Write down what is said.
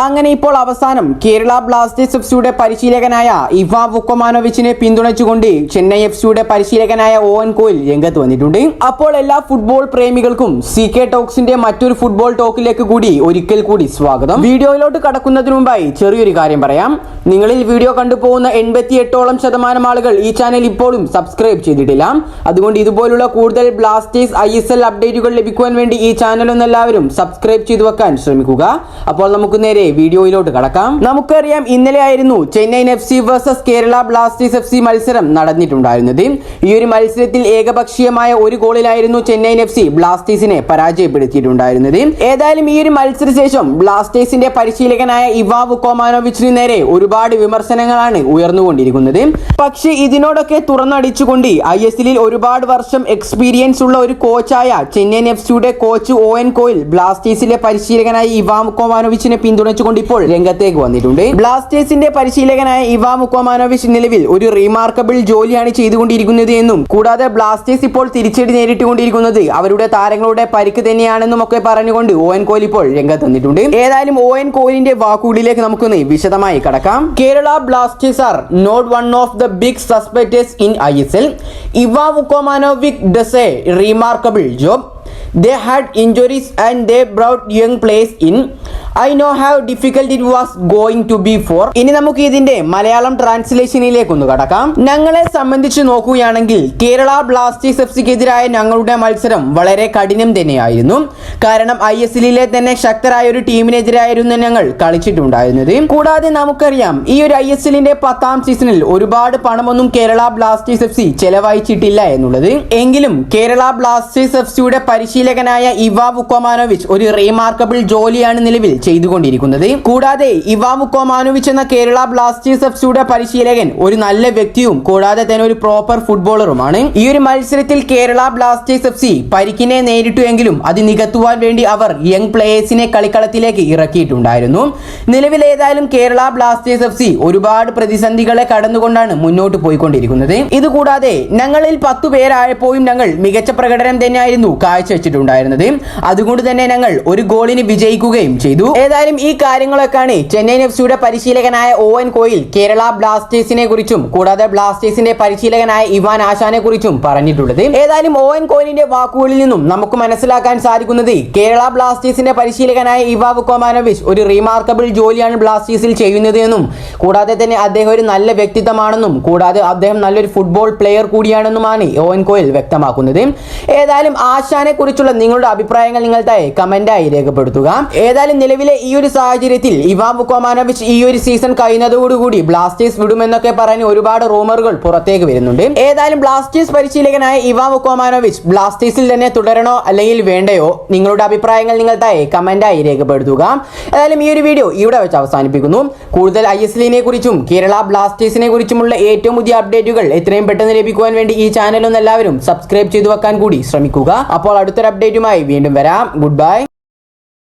അങ്ങനെ ഇപ്പോൾ അവസാനം കേരള ബ്ലാസ്റ്റേഴ്സ് എഫ്സിയുടെ പരിശീലകനായ ഇവാൻ വുക്കോമാനോവിച്ചിനെ പിന്തുണച്ചുകൊണ്ട് ചെന്നൈ എഫ്സിയുടെ പരിശീലകനായ ഓവൻ കോയിൽ രംഗത്ത് വന്നിട്ടുണ്ട്. അപ്പോൾ എല്ലാ ഫുട്ബോൾ പ്രേമികൾക്കും CK ടോക്സിന്റെ മറ്റൊരു ഫുട്ബോൾ ടോക്കിലേക്ക് കൂടി ഒരിക്കൽ കൂടി സ്വാഗതം. വീഡിയോയിലോട്ട് കടക്കുന്നതിന് മുമ്പായി ചെറിയൊരു കാര്യം പറയാം. നിങ്ങളിൽ വീഡിയോ കണ്ടുപോകുന്ന 88% ആളുകൾ ഈ ചാനൽ ഇപ്പോഴും സബ്സ്ക്രൈബ് ചെയ്തിട്ടില്ല. അതുകൊണ്ട് ഇതുപോലുള്ള കൂടുതൽ ബ്ലാസ്റ്റേഴ്സ് ISL അപ്ഡേറ്റുകൾ ലഭിക്കുവാൻ വേണ്ടി ഈ ചാനൽ ഒന്ന് എല്ലാവരും സബ്സ്ക്രൈബ് ചെയ്തു വെക്കാൻ ശ്രമിക്കുക. അപ്പോൾ നമുക്ക് നേരെ വീഡിയോയിലോട്ട് കടക്കാം. നമുക്കറിയാം, ഇന്നലെ ആയിരുന്നു Chennaiyin FC versus Kerala Blasters FC മത്സരം നടന്നിട്ടുണ്ടായിരുന്നത്. ഈ ഒരു മത്സരത്തിൽ ഏകപക്ഷീയമായ ഒരു ഗോളിലായിരുന്നു ചെന്നൈയിൻ FC ബ്ലാസ്റ്റേഴ്സിനെ പരാജയപ്പെടുത്തിയിട്ടുണ്ടായിരുന്നത്. ഏതായാലും ഈ ഒരു മത്സരശേഷം ബ്ലാസ്റ്റേഴ്സിന്റെ പരിശീലകനായ ഇവാൻ വുക്കോമാനോവിച്ചിന് നേരെ ഒരുപാട് വിമർശനങ്ങളാണ് ഉയർന്നുകൊണ്ടിരിക്കുന്നത്. പക്ഷേ ഇതിനോടൊക്കെ തുറന്നടിച്ചുകൊണ്ട് ISLൽ ഒരുപാട് വർഷം എക്സ്പീരിയൻസ് ഉള്ള ഒരു കോച്ചായ ചെന്നൈയിൻ FCയുടെ കോച്ച് ഓവൻ കോയിൽ ബ്ലാസ്റ്റേഴ്സിലെ പരിശീലകനായ ഇവാൻ വുക്കോമാനോവിച്ചിനെ പിന്തുണച്ചുകൊണ്ട് ഇപ്പോൾ രംഗത്തേക്ക് വന്നിട്ടുണ്ട്. ബ്ലാസ്റ്റേഴ്സിന്റെ പരിശീലകനായ ഇവാൻ വുക്കോമാനോവിച്ച് നിലവിൽ ഒരു റീമാർക്കബിൾ ജോലിയാണ് ചെയ്തുകൊണ്ടിരിക്കുന്നത് എന്നും കൂടാതെ ബ്ലാസ്റ്റേഴ്സ് ഇപ്പോൾ തിരിച്ചടി നേരിട്ടുകൊണ്ടിരിക്കുന്നത് അവരുടെ താരങ്ങളുടെ പരിക്ക് തന്നെയാണെന്നും ഒക്കെ പറഞ്ഞുകൊണ്ട് ഓവൻ കോയിൽ ഇപ്പോൾ രംഗത്ത് വന്നിട്ടുണ്ട്. ഏതായാലും ഓവൻ കോയിലിന്റെ വാക്കുകളിലേക്ക് നമുക്കൊന്ന് വിശദമായി കടക്കാം. Kerala Blasters are not one of the big suspects in ISL. Ivan Vukomanovic does a remarkable job. They had injuries and they brought young players in. I know how difficult it was going to be for. ഇനി നമുക്ക് ഇതിന്റെ മലയാളം ട്രാൻസ്ലേഷനിലേക്ക് ഒന്ന് കടക്കാം. ഞങ്ങളെ സംബന്ധിച്ച് നോക്കുകയാണെങ്കിൽ Kerala Blasters എഫ്സിക്കെതിരായ ഞങ്ങളുടെ മത്സരം വളരെ കഠിനം തന്നെയായിരുന്നു. കാരണം ISLലെ തന്നെ ശക്തരായ ഒരു ടീമിനെതിരായിരുന്നു ഞങ്ങൾ കളിച്ചിട്ടുണ്ടായിരുന്നത്. കൂടാതെ നമുക്കറിയാം, ഈ ഒരു ISLന്റെ 10ാം സീസണിൽ ഒരുപാട് പണമൊന്നും കേരള ബ്ലാസ്റ്റേഴ്സ് FC ചെലവഴിച്ചിട്ടില്ല എന്നുള്ളത്. എങ്കിലും കേരള ബ്ലാസ്റ്റേഴ്സ് എഫ്സിയുടെ പരിശീലകനായ ഇവാൻ വുക്കോമാനോവിച്ച് ഒരു റീമാർക്കബിൾ ജോലിയാണ് നിലവിൽ ചെയ്തുകൊണ്ടിരിക്കുന്നത്. കൂടാതെ ഇവാൻ വുക്കോമാനോവിച്ച് എന്ന കേരള ബ്ലാസ്റ്റേഴ്സ് എഫ്സിയുടെ പരിശീലകൻ ഒരു നല്ല വ്യക്തിയും കൂടാതെ തന്നെ ഒരു പ്രോപ്പർ ഫുട്ബോളറുമാണ്. ഈ ഒരു മത്സരത്തിൽ കേരള ബ്ലാസ്റ്റേഴ്സ് FC പരിക്കിനെ നേരിട്ടുവെങ്കിലും അത് നികത്തുവാൻ വേണ്ടി അവർ യങ് പ്ലേയേഴ്സിനെ കളിക്കളത്തിലേക്ക് ഇറക്കിയിട്ടുണ്ടായിരുന്നു. നിലവിൽ ഏതായാലും കേരള ബ്ലാസ്റ്റേഴ്സ് FC ഒരുപാട് പ്രതിസന്ധികളെ കടന്നുകൊണ്ടാണ് മുന്നോട്ട് പോയിക്കൊണ്ടിരിക്കുന്നത്. ഇതുകൂടാതെ ഞങ്ങളിൽ 10 പേരായപ്പോഴും ഞങ്ങൾ മികച്ച പ്രകടനം തന്നെയായിരുന്നു കാഴ്ചവെച്ചിട്ടുണ്ടായിരുന്നത്. അതുകൊണ്ട് തന്നെ ഞങ്ങൾ ഒരു ഗോളിന് വിജയിക്കുകയും ചെയ്തു. ഏതായാലും ഈ കാര്യങ്ങളൊക്കെയാണ് ചെന്നൈയിൻ FCയുടെ പരിശീലകനായ ഓവൻ കോയിൽ കേരള ബ്ലാസ്റ്റേഴ്സിനെ കുറിച്ചും കൂടാതെ ബ്ലാസ്റ്റേഴ്സിന്റെ പരിശീലകനായ ഇവാൻ ആശാനെ കുറിച്ചും പറഞ്ഞിട്ടുള്ളത്. ഏതായാലും ഓവൻ കോയിലിന്റെ വാക്കുകളിൽ നിന്നും നമുക്ക് മനസ്സിലാക്കാൻ സാധിക്കുന്നത് കേരള ബ്ലാസ്റ്റേഴ്സിന്റെ പരിശീലകനായ ഇവാൻ വുക്കോമാനോവിച്ച് ഒരു റീമാർക്കബിൾ ജോലിയാണ് ബ്ലാസ്റ്റേഴ്സിൽ ചെയ്യുന്നത് എന്നും കൂടാതെ തന്നെ അദ്ദേഹം ഒരു നല്ല വ്യക്തിത്വമാണെന്നും കൂടാതെ അദ്ദേഹം നല്ലൊരു ഫുട്ബോൾ പ്ലെയർ കൂടിയാണെന്നുമാണ് ഓവൻ കോയിൽ വ്യക്തമാക്കുന്നത്. ഏതായാലും ആശാനെ കുറിച്ചുള്ള നിങ്ങളുടെ അഭിപ്രായങ്ങൾ നിങ്ങൾക്കായി കമന്റായി രേഖപ്പെടുത്തുക. ഏതായാലും നിലവിലെ ഈ ഒരു സാഹചര്യത്തിൽ ഇവാൻ വുക്കോമാനോവിച്ച് ഈ ഒരു സീസൺ കഴിയുന്നതോടുകൂടി ബ്ലാസ്റ്റേഴ്സ് വിടുമെന്നൊക്കെ പറഞ്ഞ് ഒരുപാട് റൂമറുകൾ പുറത്തേക്ക് വരുന്നുണ്ട്. ഏതായാലും ബ്ലാസ്റ്റേഴ്സ് പരിശീലകനായ ഇവാൻ വുക്കോമാനോവിച്ച് ബ്ലാസ്റ്റേഴ്സിൽ തന്നെ തുടരണോ അല്ലെങ്കിൽ വേണ്ടയോ, നിങ്ങളുടെ അഭിപ്രായങ്ങൾ നിങ്ങൾക്കായി കമന്റായി രേഖപ്പെടുത്തുക. ഏതായാലും ഈ ഒരു വീഡിയോ ഇവിടെ വെച്ച് അവസാനിപ്പിക്കുന്നു. കൂടുതൽ ISLനെ കുറിച്ചും കേരള ബ്ലാസ്റ്റേഴ്സിനെ കുറിച്ചുമുള്ള ഏറ്റവും പുതിയ അപ്ഡേറ്റുകൾ എത്രയും പെട്ടെന്ന് ലഭിക്കുവാൻ വേണ്ടി ഈ ചാനൽ ഒന്ന് എല്ലാവരും സബ്സ്ക്രൈബ് ചെയ്തു വെക്കാൻ കൂടി ശ്രമിക്കുക. അപ്പോൾ അടുത്തൊരു അപ്ഡേറ്റുമായി വീണ്ടും വരാം. Good bye.